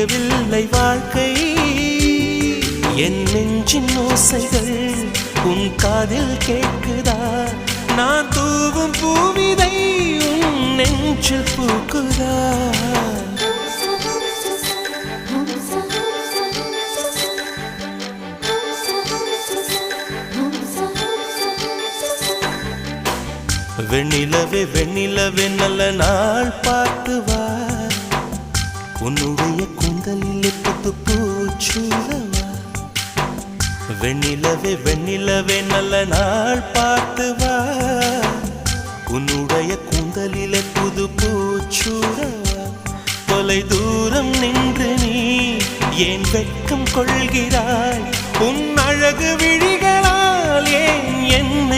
விடியவில்லை வாழ்க்கை என் நெஞ்சின் ஓசைகள் உன் காதில் கேட்குதா நான் தூவும் பூவிதை உன் நெஞ்சில் பூக்குதா வெண்ணிலவே வெண்ணிலவே நல்ல நாள் பார்த்து வா உன்னுடைய கூந்தலில் புத்து பூச்சூடவா வெண்ணிலவே வெண்ணிலவே நல்ல நாள் பார்த்து வா உன்னுடைய கூந்தலில் புது பூச்சூடவா தொலை தூரம் நின்று நீ ஏன் வெட்கம் கொள்கிறாய் உன் அழகு விழிகளால் ஏன் என்னை